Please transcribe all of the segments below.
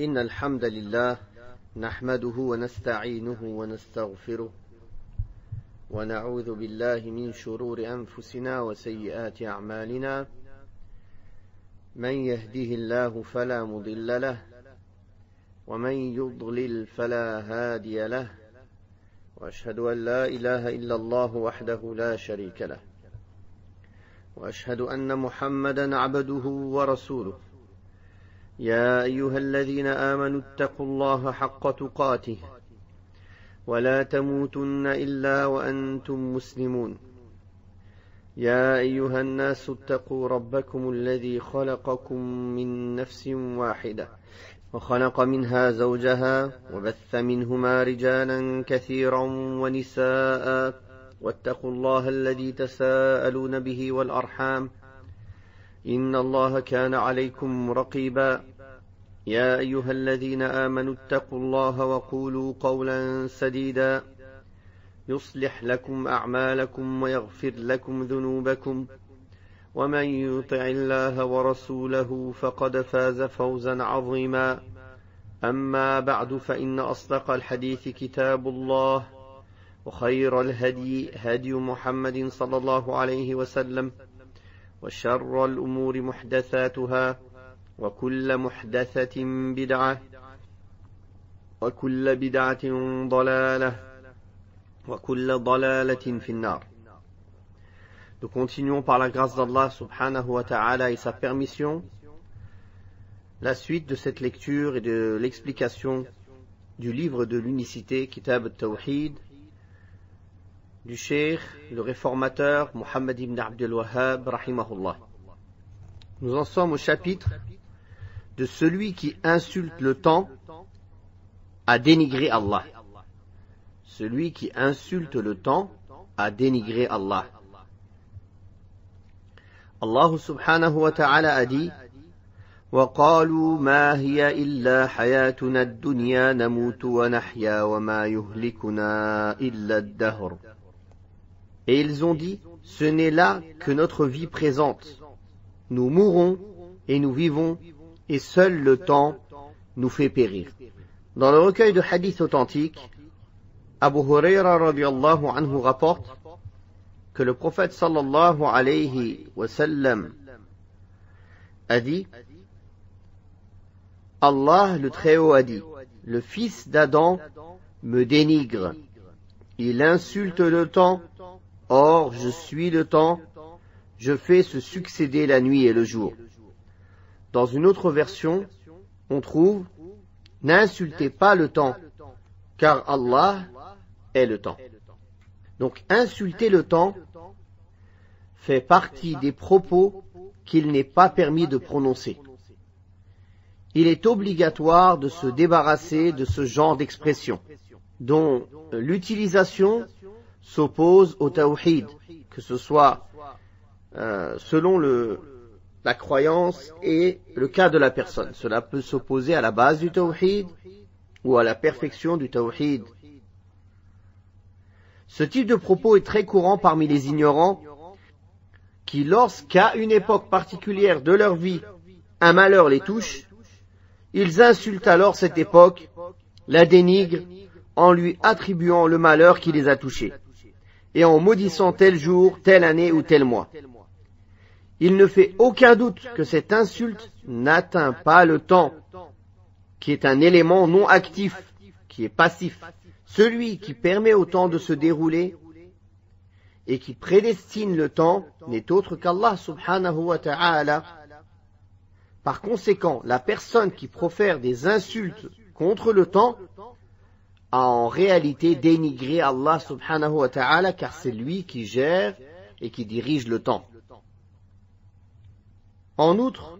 إن الحمد لله نحمده ونستعينه ونستغفره ونعوذ بالله من شرور أنفسنا وسيئات أعمالنا من يهده الله فلا مضل له ومن يضلل فلا هادي له وأشهد أن لا إله إلا الله وحده لا شريك له وأشهد أن محمدا عبده ورسوله يا أيها الذين آمنوا اتقوا الله حق تقاته ولا تموتن إلا وأنتم مسلمون يا أيها الناس اتقوا ربكم الذي خلقكم من نفس واحدة وخلق منها زوجها وبث منهما رجالا كثيرا ونساء واتقوا الله الذي تساءلون به والأرحام إن الله كان عليكم رقيبا يا أيها الذين آمنوا اتقوا الله وقولوا قولا سديدا يصلح لكم أعمالكم ويغفر لكم ذنوبكم ومن يطع الله ورسوله فقد فاز فوزا عظيما أما بعد فإن أصدق الحديث كتاب الله وخير الهدي هدي محمد صلى الله عليه وسلم وشر الأمور محدثاتها وكل محدثة بدعة وكل بدعة ضلالة وكل ضلالة في النار. Nous continuons par la grâce d'Allah subhanahu wa ta'ala et sa permission la suite de cette lecture et de l'explication du livre de l'unicité Kitab al-Tawhid du cheikh, le réformateur Muhammad ibn Abdul Wahhab rahimahullah. Nous en sommes au chapitre de celui qui insulte le temps à dénigrer Allah. Celui qui insulte le temps à dénigrer Allah. Allah subhanahu wa ta'ala a dit وَقَالُوا مَا هِيَ إِلَّا حَيَاتُنَا الدُّنْيَا نَمُوتُ وَنَحْيَا وَمَا يُهْلِكُنَا إِلَّا الدَّهْرُ. Et ils ont dit, ce n'est là que notre vie présente. Nous mourons et nous vivons, et seul le temps nous fait périr. Dans le recueil de hadiths authentiques, Abu Huraira radiyallahu anhu rapporte que le prophète sallallahu alayhi wa sallam a dit, Allah le Très-Haut a dit, le fils d'Adam me dénigre, il insulte le temps, or je suis le temps, je fais se succéder la nuit et le jour. Dans une autre version, on trouve n'insultez pas le temps, car Allah est le temps. Donc insulter le temps fait partie des propos qu'il n'est pas permis de prononcer. Il est obligatoire de se débarrasser de ce genre d'expression, dont l'utilisation s'oppose au tawhid, que ce soit selon la croyance et le cas de la personne. Cela peut s'opposer à la base du tawhid ou à la perfection du tawhid. Ce type de propos est très courant parmi les ignorants qui, lorsqu'à une époque particulière de leur vie, un malheur les touche, ils insultent alors cette époque, la dénigrent en lui attribuant le malheur qui les a touchés et en maudissant tel jour, telle année ou tel mois. Il ne fait aucun doute que cette insulte n'atteint pas le temps, qui est un élément non actif, qui est passif. Celui qui permet au temps de se dérouler et qui prédestine le temps n'est autre qu'Allah subhanahu wa ta'ala. Par conséquent, la personne qui profère des insultes contre le temps a en réalité dénigré Allah subhanahu wa ta'ala, car c'est lui qui gère et qui dirige le temps. En outre,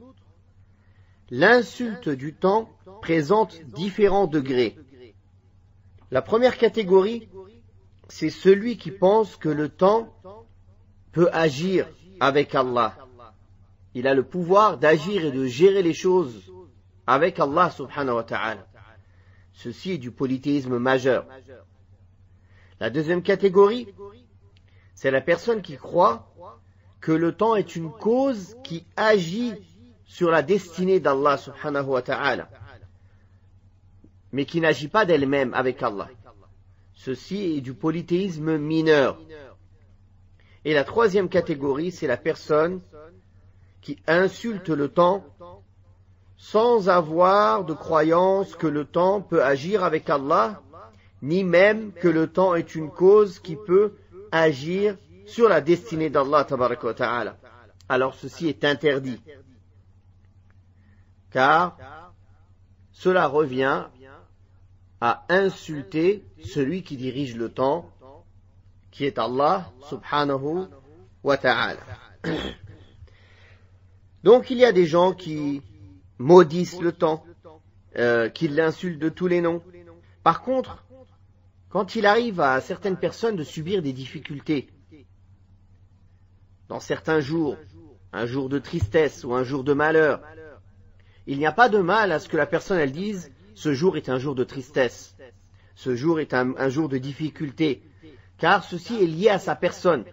l'insulte du temps présente différents degrés. La première catégorie, c'est celui qui pense que le temps peut agir avec Allah. Il a le pouvoir d'agir et de gérer les choses avec Allah subhanahu wa ta'ala. Ceci est du polythéisme majeur. La deuxième catégorie, c'est la personne qui croit que le temps est une cause qui agit sur la destinée d'Allah subhanahu wa ta'ala. mais qui n'agit pas d'elle-même avec Allah. Ceci est du polythéisme mineur. Et la troisième catégorie, c'est la personne qui insulte le temps sans avoir de croyance que le temps peut agir avec Allah, ni même que le temps est une cause qui peut agir sur la destinée d'Allah tabaraka wa ta'ala. Alors ceci est interdit, car cela revient à insulter celui qui dirige le temps, qui est Allah subhanahu wa ta'ala. Donc il y a des gens qui maudissent le temps, qui l'insultent de tous les noms. Par contre, quand il arrive à certaines personnes de subir des difficultés, dans certains jours, un jour de tristesse ou un jour de malheur, il n'y a pas de mal à ce que la personne elle dise « ce jour est un jour de tristesse, ce jour est un jour de difficulté », car ceci est lié à sa personne.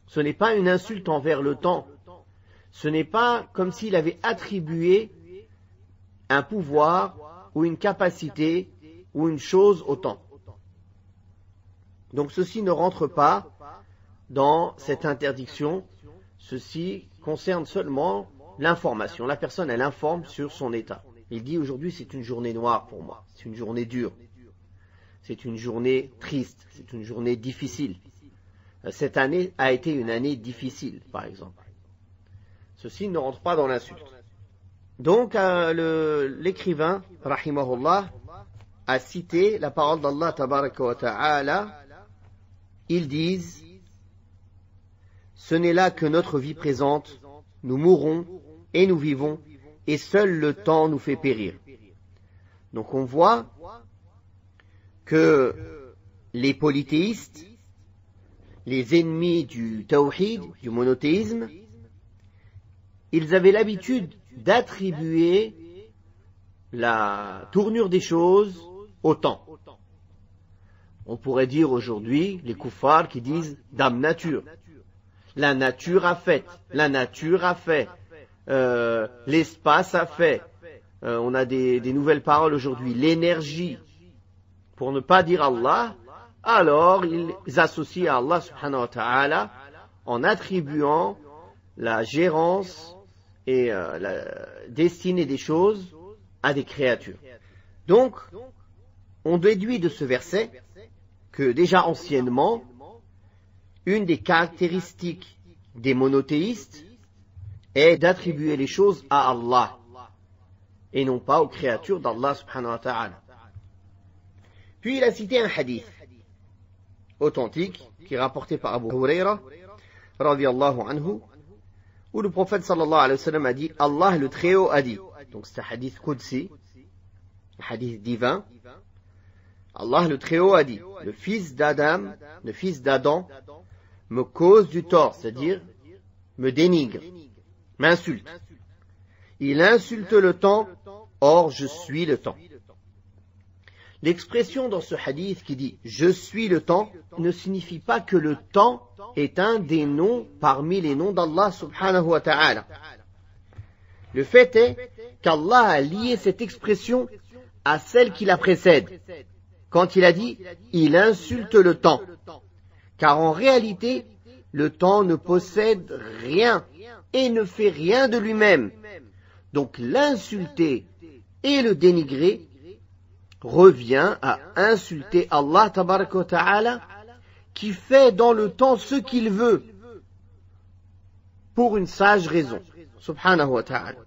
Ce n'est pas une insulte envers le temps, ce n'est pas comme s'il avait attribué un pouvoir ou une capacité ou une chose au temps. Donc ceci ne rentre pas dans cette interdiction, ceci concerne seulement l'information. La personne, elle informe sur son état. Il dit aujourd'hui c'est une journée noire pour moi, c'est une journée dure, c'est une journée triste, c'est une journée difficile. Cette année a été une année difficile, par exemple. Ceci ne rentre pas dans l'insulte. Donc l'écrivain, rahimahullah, a cité la parole d'Allah tabaraka wa ta'ala. Ils disent: ce n'est là que notre vie présente, nous mourrons et nous vivons, et seul le temps nous fait périr. Donc on voit que les polythéistes, les ennemis du tawhid, du monothéisme, ils avaient l'habitude d'attribuer la tournure des choses au temps. On pourrait dire aujourd'hui, les kuffars qui disent « dame nature ». La nature a fait, la nature a fait, l'espace a fait. On a des nouvelles paroles aujourd'hui, l'énergie. Pour ne pas dire Allah, alors ils associent à Allah subhanahu wa ta'ala en attribuant la gérance et la destinée des choses à des créatures. Donc, on déduit de ce verset que déjà anciennement, une des caractéristiques des monothéistes est d'attribuer les choses à Allah et non pas aux créatures d'Allah subhanahu wa ta'ala. Puis il a cité un hadith authentique qui est rapporté par Abu Huraira radiyallahu anhu, où le prophète sallallahu alayhi wa sallam a dit: Allah le Très-Haut a dit. Donc c'est un hadith qudsi, un hadith divin. Allah le Très-Haut a dit: le fils d'Adam, le fils d'Adam me cause du tort, c'est-à-dire me dénigre, m'insulte. Il insulte le temps, or je suis le temps. L'expression dans ce hadith qui dit « je suis le temps » ne signifie pas que le temps est un des noms parmi les noms d'Allah subhanahu wa ta'ala. Le fait est qu'Allah a lié cette expression à celle qui la précède, quand il a dit « il insulte le temps ». Car en réalité, le temps ne possède rien et ne fait rien de lui-même. Donc l'insulter et le dénigrer revient à insulter Allah tabaraka wa ta'ala, qui fait dans le temps ce qu'il veut pour une sage raison, subhanahu wa ta'ala.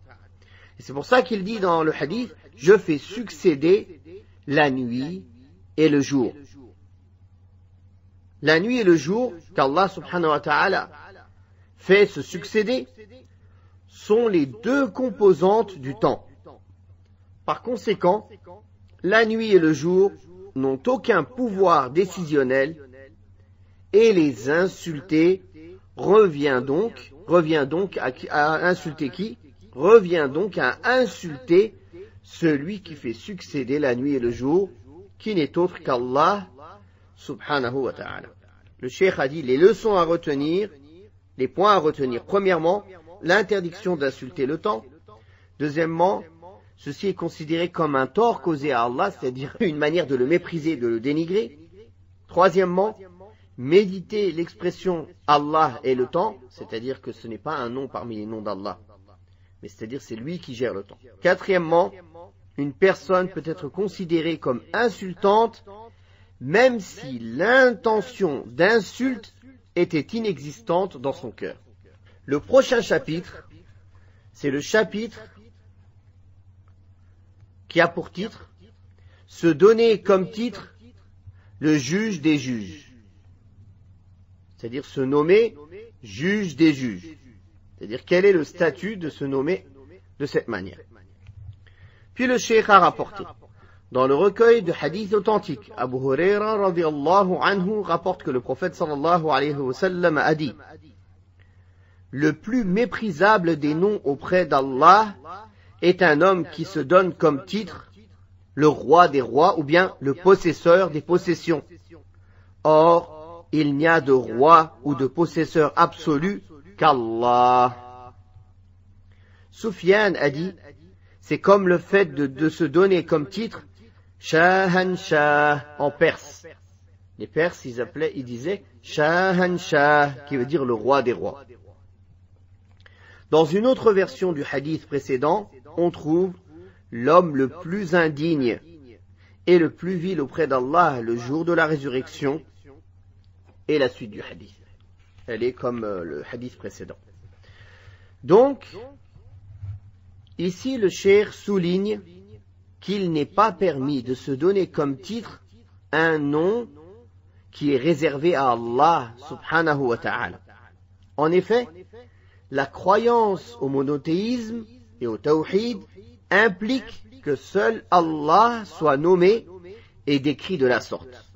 Et c'est pour ça qu'il dit dans le hadith: je fais succéder la nuit et le jour. La nuit et le jour qu'Allah subhanahu wa ta'ala fait se succéder sont les deux composantes du temps. Par conséquent, la nuit et le jour n'ont aucun pouvoir décisionnel, et les insulter revient donc à insulter qui? Revient donc à insulter celui qui fait succéder la nuit et le jour, qui n'est autre qu'Allah subhanahu wa ta'ala. Le cheikh a dit les leçons à retenir, les points à retenir. Premièrement, l'interdiction d'insulter le temps. Deuxièmement, ceci est considéré comme un tort causé à Allah, c'est-à-dire une manière de le mépriser, de le dénigrer. Troisièmement, méditer l'expression Allah est le temps, c'est-à-dire que ce n'est pas un nom parmi les noms d'Allah, mais c'est-à-dire c'est lui qui gère le temps. Quatrièmement, une personne peut être considérée comme insultante même si l'intention d'insulte était inexistante dans son cœur. Le prochain chapitre, c'est le chapitre qui a pour titre « Se donner comme titre le juge des juges », c'est-à-dire se nommer juge des juges, c'est-à-dire quel est le statut de se nommer de cette manière. Puis le cheikh a rapporté, dans le recueil de hadiths authentiques, Abu Huraira radiyallahu anhu rapporte que le prophète sallallahu alayhi wa sallam a dit « Le plus méprisable des noms auprès d'Allah est un homme qui se donne comme titre le roi des rois ou bien le possesseur des possessions. Or, il n'y a de roi ou de possesseur absolu qu'Allah. » Soufiane a dit « C'est comme le fait de se donner comme titre Shahanshah en perse. » Les Perses, ils disaient Shahanshah, qui veut dire le roi des rois. Dans une autre version du hadith précédent, on trouve l'homme le plus indigne et le plus vil auprès d'Allah le jour de la résurrection, et la suite du hadith. Elle est comme le hadith précédent. Donc, ici le cheikh souligne qu'il n'est pas permis de se donner comme titre un nom qui est réservé à Allah subhanahu wa ta'ala. En effet, la croyance au monothéisme et au tawhid implique que seul Allah soit nommé et décrit de la sorte.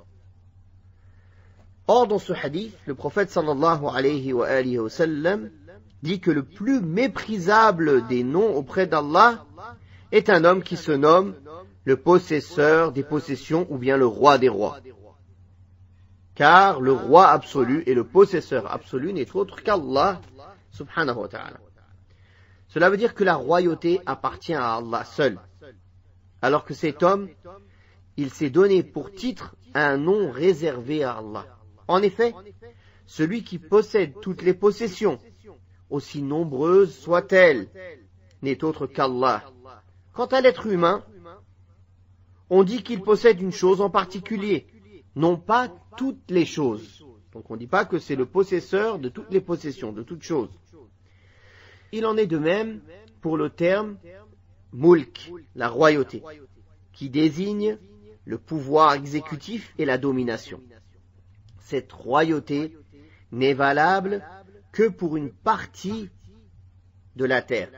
Or, dans ce hadith, le prophète sallallahu alayhi wa sallam dit que le plus méprisable des noms auprès d'Allah est un homme qui se nomme le possesseur des possessions ou bien le roi des rois. Car le roi absolu et le possesseur absolu n'est autre qu'Allah subhanahu wa ta'ala. Cela veut dire que la royauté appartient à Allah seul, alors que cet homme, il s'est donné pour titre un nom réservé à Allah. En effet, celui qui possède toutes les possessions, aussi nombreuses soient-elles, n'est autre qu'Allah. Quant à l'être humain, on dit qu'il possède une chose en particulier, non pas toutes les choses. Donc on ne dit pas que c'est le possesseur de toutes les possessions, de toutes choses. Il en est de même pour le terme mulk, la royauté, qui désigne le pouvoir exécutif et la domination. Cette royauté n'est valable que pour une partie de la terre,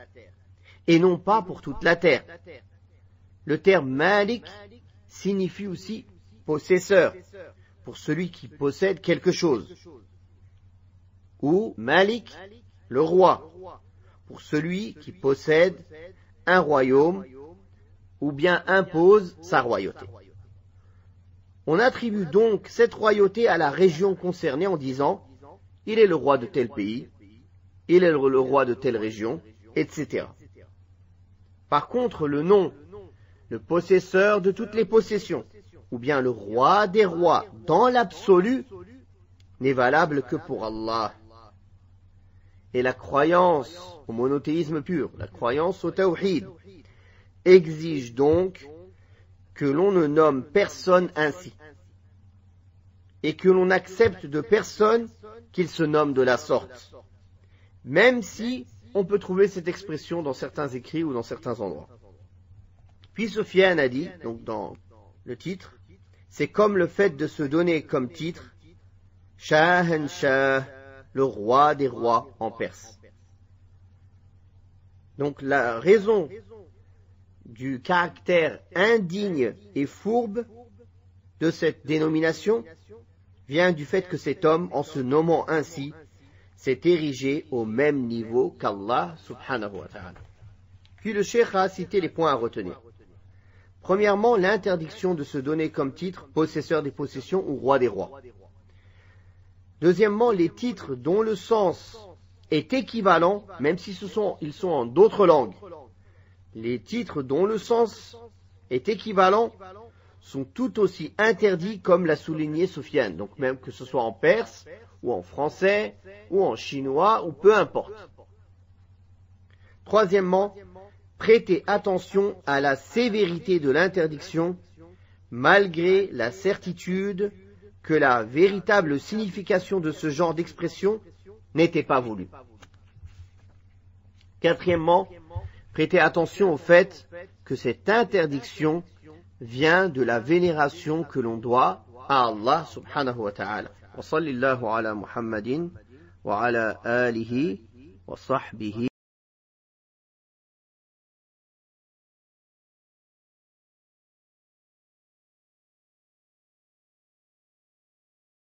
et non pas pour toute la terre. Le terme malik signifie aussi possesseur, pour celui qui possède quelque chose, ou malik, le roi, pour celui qui possède un royaume ou bien impose sa royauté. On attribue donc cette royauté à la région concernée en disant « il est le roi de tel pays, il est le roi de telle région, etc. » Par contre, le nom, le possesseur de toutes les possessions, ou bien le roi des rois dans l'absolu, n'est valable que pour Allah. Et la croyance au monothéisme pur, la croyance au tawhid, exige donc que l'on ne nomme personne ainsi, et que l'on accepte de personne qu'il se nomme de la sorte, même si on peut trouver cette expression dans certains écrits ou dans certains endroits. Puis Soufiane a dit, donc dans le titre, c'est comme le fait de se donner comme titre Shahanshah, le roi des rois en perse. Donc la raison du caractère indigne et fourbe de cette dénomination vient du fait que cet homme, en se nommant ainsi, s'est érigé au même niveau qu'Allah subhanahu wa ta'ala. Puis le cheikh a cité les points à retenir. Premièrement, l'interdiction de se donner comme titre possesseur des possessions ou roi des rois. Deuxièmement, les titres dont le sens est équivalent, même si ils sont en d'autres langues. les titres dont le sens est équivalent sont tout aussi interdits comme l'a souligné Soufiane. Donc même que ce soit en perse, ou en français, ou en chinois, ou peu importe. Troisièmement, prêtez attention à la sévérité de l'interdiction, malgré la certitude que la véritable signification de ce genre d'expression n'était pas voulue. Quatrièmement, prêtez attention au fait que cette interdiction vient de la vénération que l'on doit à Allah subhanahu wa ta'ala. Wa sallallahu ala Muhammadin wa ala alihi wa sahbihi.